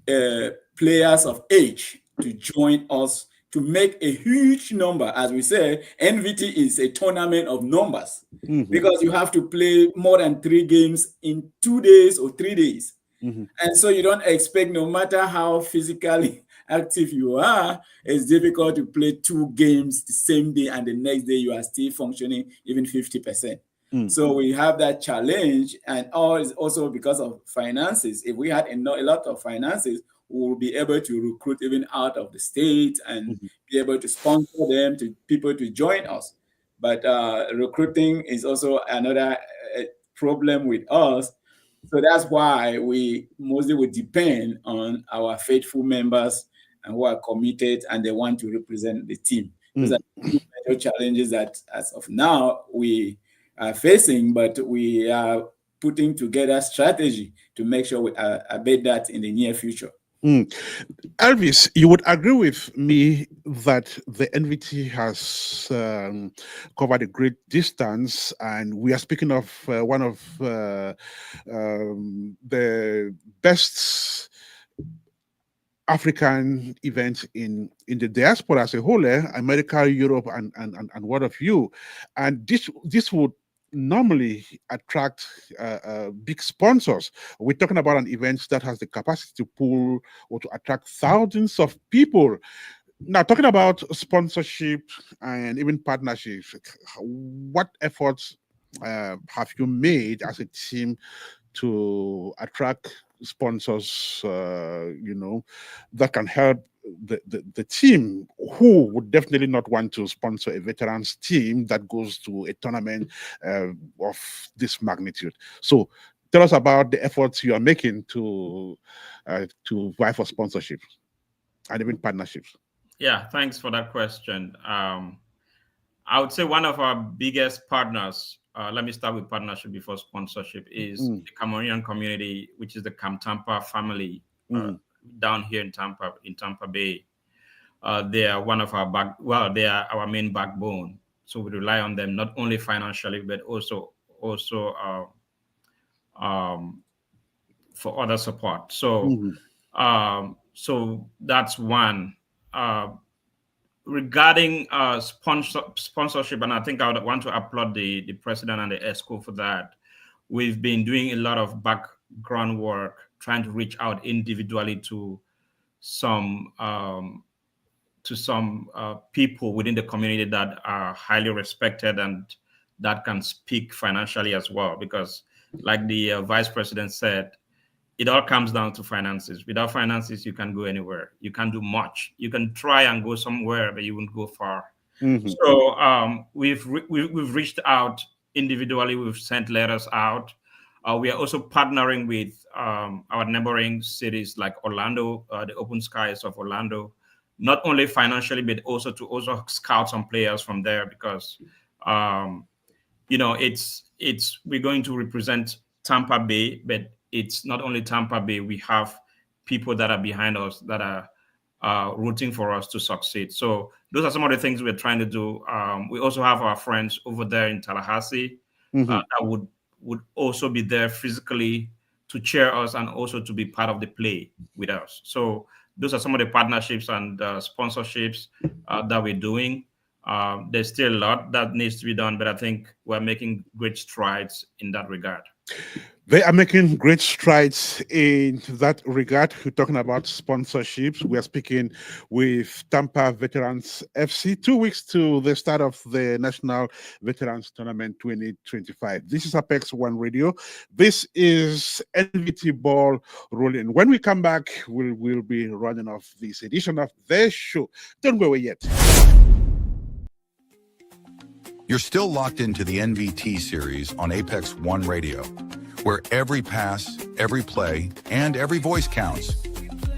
players of age to join us to make a huge number. As we say, NVT is a tournament of numbers, because you have to play more than 3 games in 2 days or 3 days. And so you don't expect, no matter how physically active you are, it's difficult to play 2 games the same day and the next day you are still functioning even 50%. So we have that challenge, and all is also because of finances. If we had a lot of finances, we will be able to recruit even out of the state and be able to sponsor them, to people to join us. But recruiting is also another problem with us. So that's why we mostly would depend on our faithful members and who are committed and they want to represent the team. Those are 2 major challenges that, as of now, we are facing, but we are putting together strategy to make sure we abate that in the near future. Elvis, you would agree with me that the NVT has covered a great distance, and we are speaking of one of the best African events in the diaspora as a whole, America, Europe, and what of you, and this would normally attract big sponsors. We're talking about an event that has the capacity to pull or to attract thousands of people. Now, talking about sponsorship and even partnerships, what efforts have you made as a team to attract sponsors, that can help the team, who would definitely not want to sponsor a veterans team that goes to a tournament of this magnitude? So tell us about the efforts you are making to vie for sponsorship and even partnerships. Yeah, thanks for that question. I would say one of our biggest partners, let me start with partnership before sponsorship, is the Cameroonian community, which is the Tampa family. down here in Tampa Bay. They are one of our they are our main backbone. So we rely on them not only financially, but also for other support. So so that's one. Regarding sponsorship, and I think I would want to applaud the president and the ESCO for that. We've been doing a lot of background work, trying to reach out individually to some people within the community that are highly respected and that can speak financially as well. Because, like the vice president said, it all comes down to finances. Without finances, you can't go anywhere. You can't do much. You can try and go somewhere, but you won't go far. So we've reached out individually. We've sent letters out. We are also partnering with our neighboring cities like Orlando, the Open Skies of Orlando, not only financially, but also to scout some players from there, because we're going to represent Tampa Bay, but it's not only Tampa Bay. We have people that are behind us that are rooting for us to succeed. So those are some of the things we're trying to do. We also have our friends over there in Tallahassee that would also be there physically to cheer us and also to be part of the play with us. So those are some of the partnerships and sponsorships that we're doing. There's still a lot that needs to be done, but I think we're making great strides in that regard. They are making great strides in that regard. We're talking about sponsorships. We are speaking with Tampa Veterans FC 2 weeks to the start of the National Veterans Tournament 2025. This is Apex One Radio. This is NVT Ball Rolling. When we come back, we'll be running off this edition of their show. Don't go away yet. You're still locked into the NVT series on Apex One Radio, where every pass, every play, and every voice counts.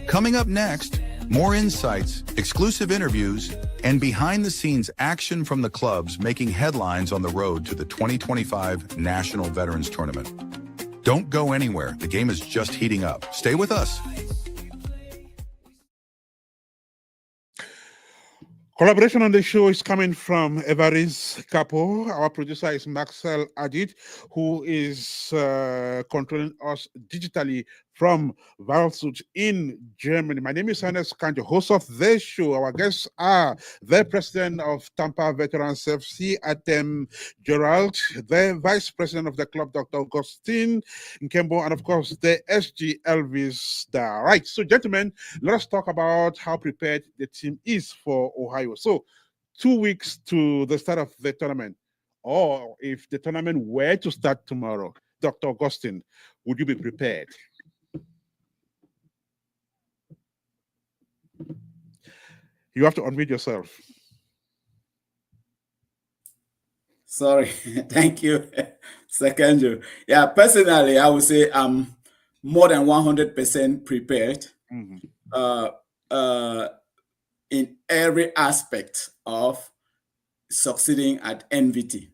Coming up next, more insights, exclusive interviews, and behind-the-scenes action from the clubs making headlines on the road to the 2025 National Veterans Tournament. Don't go anywhere. The game is just heating up. Stay with us. Collaboration on the show is coming from Evaris, Capo. Our producer is Marcel, Adig, who is controlling us digitally from Waldshut in Germany. My name is Ernest, Kanjo, host of the show. Our guests are the president of Tampa Veterans FC, Atem, Gerald, the vice president of the club, Dr. Augustine Nkembo, and of course, the SG Elvis. Right. So, gentlemen, let us talk about how prepared the team is for Ohio. So, 2 weeks to the start of the tournament, or if the tournament were to start tomorrow, Dr. Augustine, would you be prepared? You have to unmute yourself. Sorry. Thank you, Kanjo. Yeah, personally, I would say I'm more than 100% prepared in every aspect of succeeding at NVT.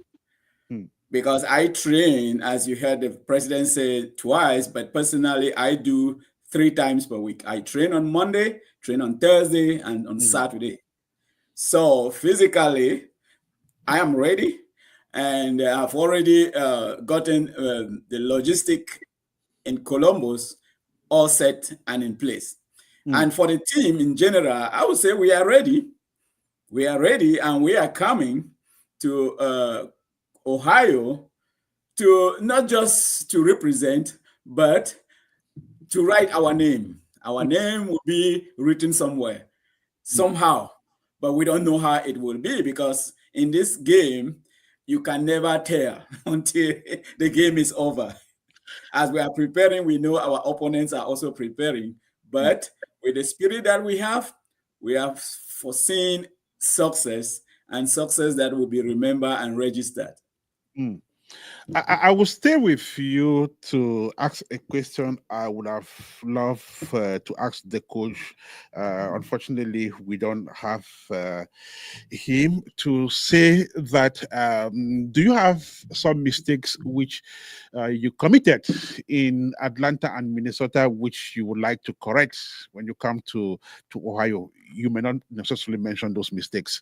Because I train, as you heard the president say twice, but personally, I do 3 times per week. I train on Monday, train on Thursday, and on Saturday. So physically, I am ready, and I've already gotten the logistic in Columbus all set and in place. And for the team in general, I would say we are ready. We are ready, and we are coming to Ohio to not just to represent, but to write our name. Our name will be written somewhere, somehow, but we don't know how it will be, because in this game, you can never tell until the game is over. As we are preparing, we know our opponents are also preparing, but with the spirit that we have foreseen success, and success that will be remembered and registered. I will stay with you to ask a question I would have loved to ask the coach. Unfortunately, we don't have him to say that. Do you have some mistakes which you committed in Atlanta and Minnesota, which you would like to correct when you come to Ohio? You may not necessarily mention those mistakes.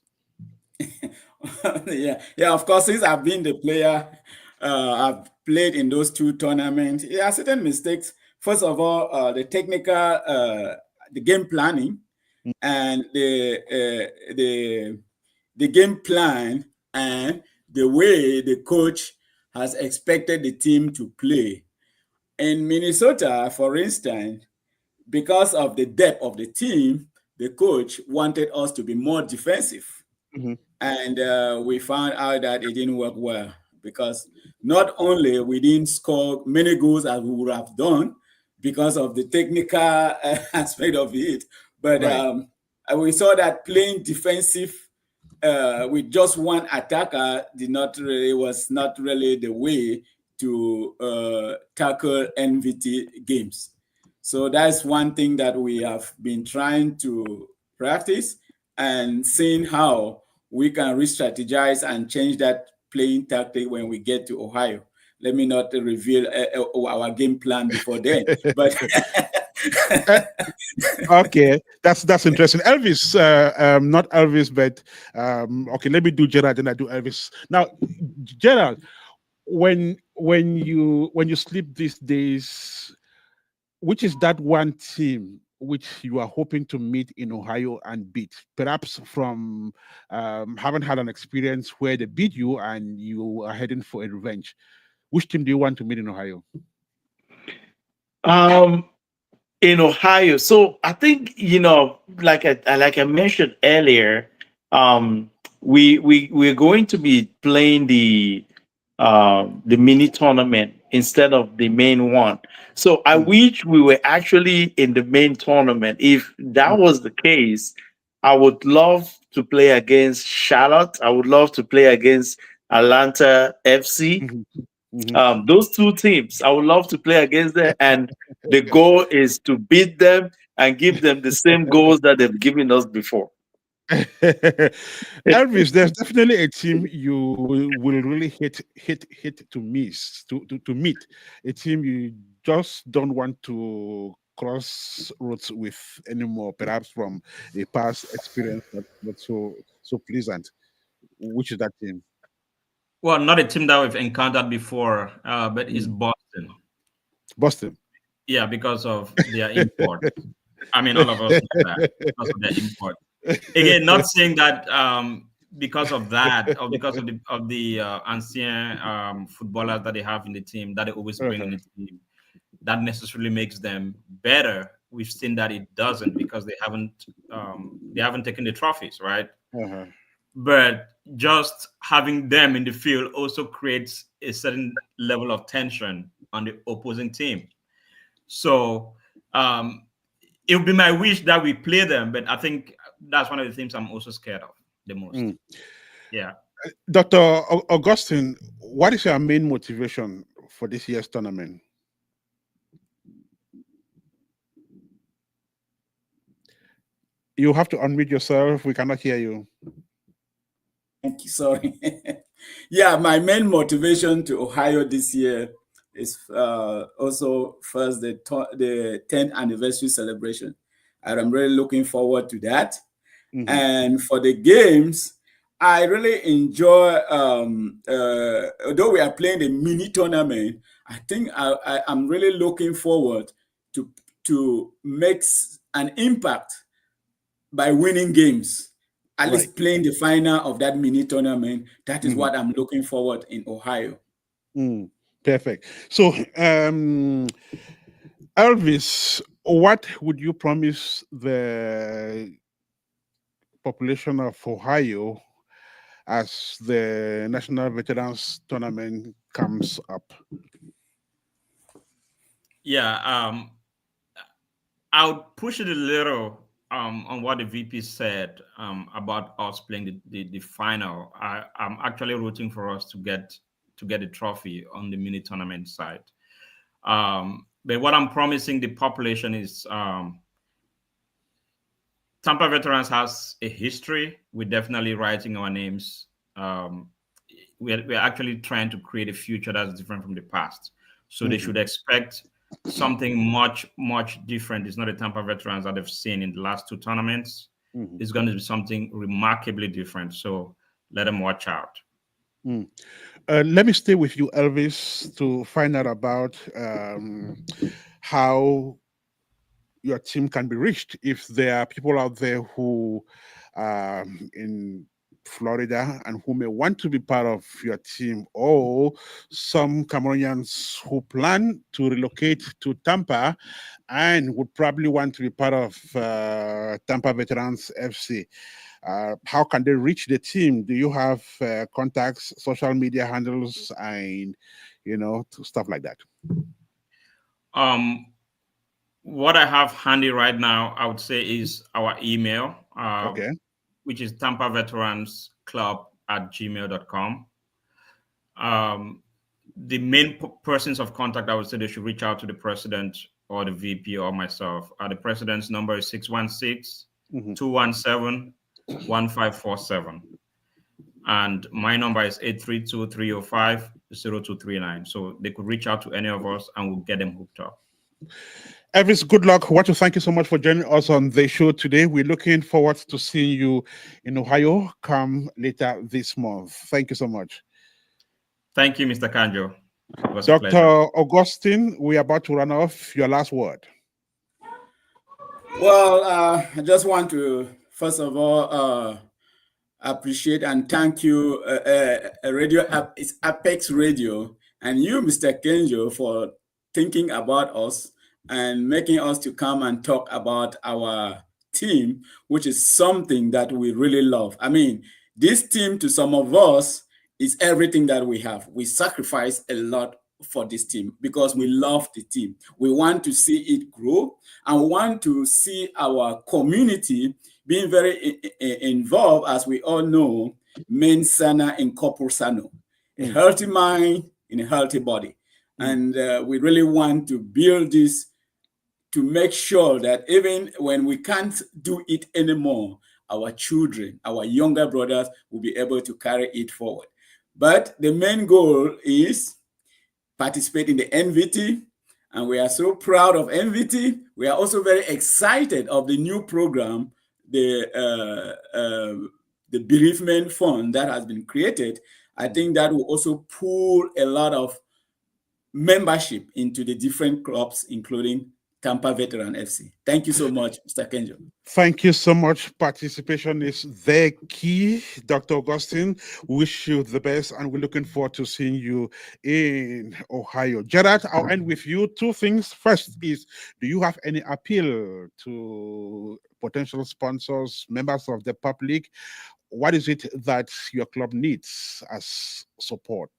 Yeah. Of course, since I've been the player, I've played in those two tournaments. Yeah, certain mistakes. First of all, the technical, the game planning, and the game plan and the way the coach has expected the team to play. In Minnesota, for instance, because of the depth of the team, the coach wanted us to be more defensive. And we found out that it didn't work well because not only we didn't score many goals as we would have done because of the technical aspect of it, but we saw that playing defensive with just one attacker was not really the way to tackle NVT games. So that's one thing that we have been trying to practice and seeing how we can re-strategize and change that playing tactic when we get to Ohio. Let me not reveal our game plan before then, but Okay, that's interesting. Elvis, not Elvis, but okay. Let me do Gerald, then I do Elvis. Now, Gerald, when you sleep these days, which is that one team which you are hoping to meet in Ohio and beat? Perhaps from haven't had an experience where they beat you and you are heading for a revenge. Which team do you want to meet in Ohio? In Ohio. So I think like I mentioned earlier, we're going to be playing the mini tournament instead of the main one. So I wish we were actually in the main tournament. If that was the case, I would love to play against Charlotte. I would love to play against Atlanta FC. Those two teams, I would love to play against them, and the goal is to beat them and give them the same goals that they've given us before. Elvis, there's definitely a team you will really hit to miss to meet. A team you just don't want to cross roads with anymore. Perhaps from a past experience not so pleasant. Which is that team? Well, not a team that we've encountered before, but it's Boston. Boston. Yeah, because of their import. I mean, all of us know that because of their import. Again, not saying that because of that or because of the ancien footballers that they have in the team that they always bring in the team, that necessarily makes them better. We've seen that it doesn't because they haven't taken the trophies, right? But just having them in the field also creates a certain level of tension on the opposing team. So it would be my wish that we play them, but I think that's one of the things I'm also scared of the most. Yeah. Dr. Augustine, what is your main motivation for this year's tournament? You have to unmute yourself. We cannot hear you. Thank you. Sorry. Yeah, my main motivation to Ohio this year is also first the 10th anniversary celebration. And I'm really looking forward to that. And for the games, I really enjoy, although we are playing the mini tournament, I think I'm really looking forward to make an impact by winning games. At least playing the final of that mini tournament. That is what I'm looking forward in Ohio. Perfect. So, Elvis, what would you promise the population of Ohio as the National Veterans Tournament comes up? Yeah, I would push it a little on what the VP said about us playing the final. I'm actually rooting for us to get to get a trophy on the mini tournament side. But what I'm promising the population is Tampa Veterans has a history. We're definitely writing our names. We're actually trying to create a future that's different from the past. So they should expect something much, much different. It's not the Tampa Veterans that they've seen in the last 2 tournaments. It's going to be something remarkably different. So let them watch out. Let me stay with you, Elvis, to find out about how your team can be reached. If there are people out there who in Florida and who may want to be part of your team, or some Cameroonians who plan to relocate to Tampa and would probably want to be part of Tampa Veterans FC. How can they reach the team? Do you have contacts, social media handles, and stuff like that? What I have handy right now, I would say, is our email, Okay. which is tampaveteransclub@gmail.com. The main persons of contact, I would say they should reach out to the president or the VP or myself. The president's number is 616-217-1547. And my number is 832-305-0239. So they could reach out to any of us and we'll get them hooked up. Elvis, good luck. I want to thank you so much for joining us on the show today. We're looking forward to seeing you in Ohio come later this month. Thank you so much. Thank you, Mr. Kanjo. It was Dr. a pleasure. Augustine, we are about to run off. Your last word. Well, I just want to, first of all, appreciate and thank you, it's Apex Radio, and you, Mr. Kanjo, for thinking about us and making us to come and talk about our team, which is something that we really love. I mean, this team to some of us is everything that we have. We sacrifice a lot for this team because we love the team. We want to see it grow, and we want to see our community being very involved. As we all know, mens sana in corpore sano, a healthy mind in a healthy body. And we really want to build this to make sure that even when we can't do it anymore, our children, our younger brothers will be able to carry it forward. But the main goal is participate in the NVT, and we are so proud of NVT. We are also very excited of the new program, the bereavement fund that has been created. I think that will also pull a lot of membership into the different clubs, including Tampa Veteran FC. Thank you so much, Mr. Kanjo. Thank you so much. Participation is the key. Dr. Augustine, wish you the best, and we're looking forward to seeing you in Ohio. Gerald, I'll end with you. 2 things. First is, do you have any appeal to potential sponsors, members of the public? What is it that your club needs as support?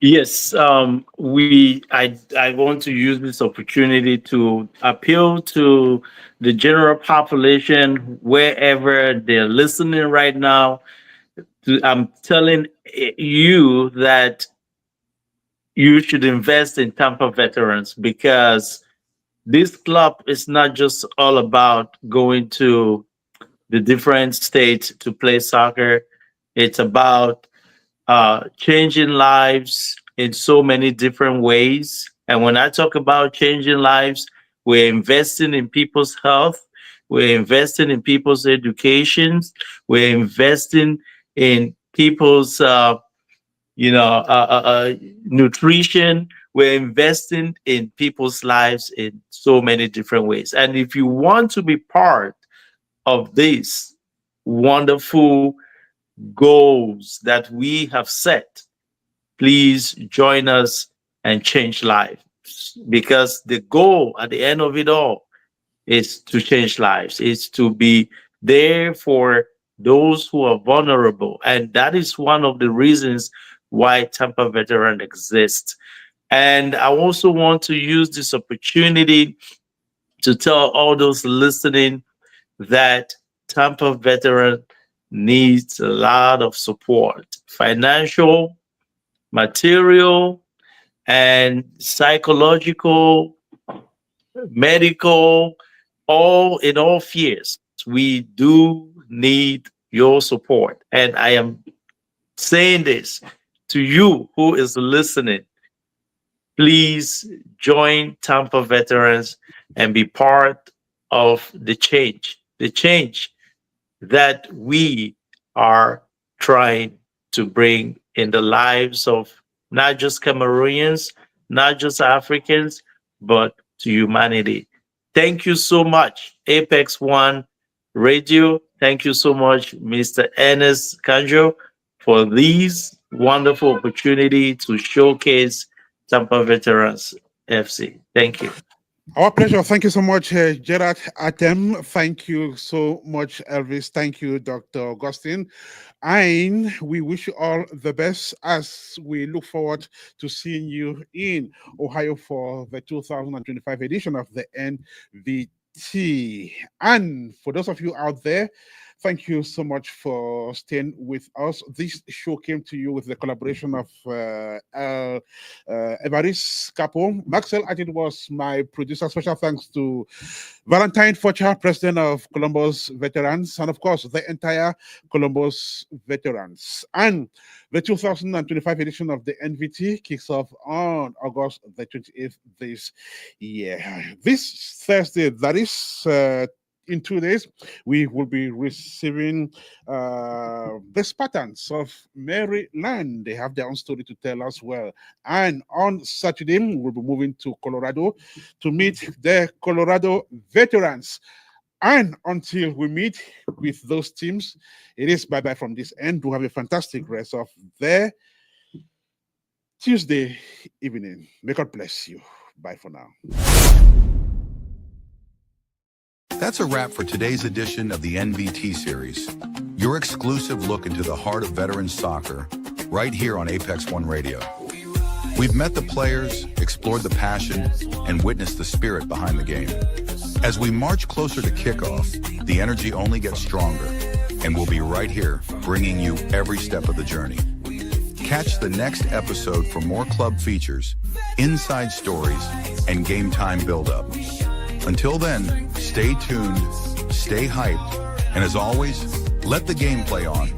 Yes, I want to use this opportunity to appeal to the general population wherever they're listening right now. I'm telling you that you should invest in Tampa Veterans, because this club is not just all about going to the different states to play soccer. It's about changing lives in so many different ways. And when I talk about changing lives, we're investing in people's health, we're investing in people's education, we're investing in people's nutrition, we're investing in people's lives in so many different ways. And if you want to be part of this wonderful goals that we have set, please join us and change lives, because the goal at the end of it all is to change lives. It's to be there for those who are vulnerable, and that is one of the reasons why Tampa Veteran exists. And I also want to use this opportunity to tell all those listening that Tampa Veteran needs a lot of support, financial, material, and psychological, medical, all in all spheres. We do need your support. And I am saying this to you who is listening. Please join Tampa Veterans and be part of the change that we are trying to bring in the lives of not just Cameroonians, not just Africans, but to humanity. Thank you so much, Apex One Radio. Thank you so much, Mr. Ernest Kanjo, for these wonderful opportunity to showcase Tampa Veterans FC. Thank you. Our pleasure. Thank you so much, Gerald, Atem. Thank you so much, Elvis. Thank you, Dr. Augustine. And we wish you all the best as we look forward to seeing you in Ohio for the 2025 edition of the NVT. And for those of you out there, thank you so much for staying with us. This show came to you with the collaboration of Evaris, Capo. Marcel, Adig was my producer. Special thanks to Valentine Focha, president of Columbus Veterans, and of course, the entire Columbus Veterans. And the 2025 edition of the NVT kicks off on August the 28th this year. This Thursday, that is in 2 days, we will be receiving the Spartans of Maryland. They have their own story to tell as well. And on Saturday, we'll be moving to Colorado to meet the Colorado Veterans. And until we meet with those teams, it is bye-bye from this end. Do have a fantastic rest of the Tuesday evening. May God bless you. Bye for now. That's a wrap for today's edition of the NVT series, your exclusive look into the heart of veterans soccer, right here on Apex One Radio. We've met the players, explored the passion, and witnessed the spirit behind the game. As we march closer to kickoff, the energy only gets stronger, and we'll be right here, bringing you every step of the journey. Catch the next episode for more club features, inside stories, and game time build-up. Until then, stay tuned, stay hyped, and as always, let the game play on.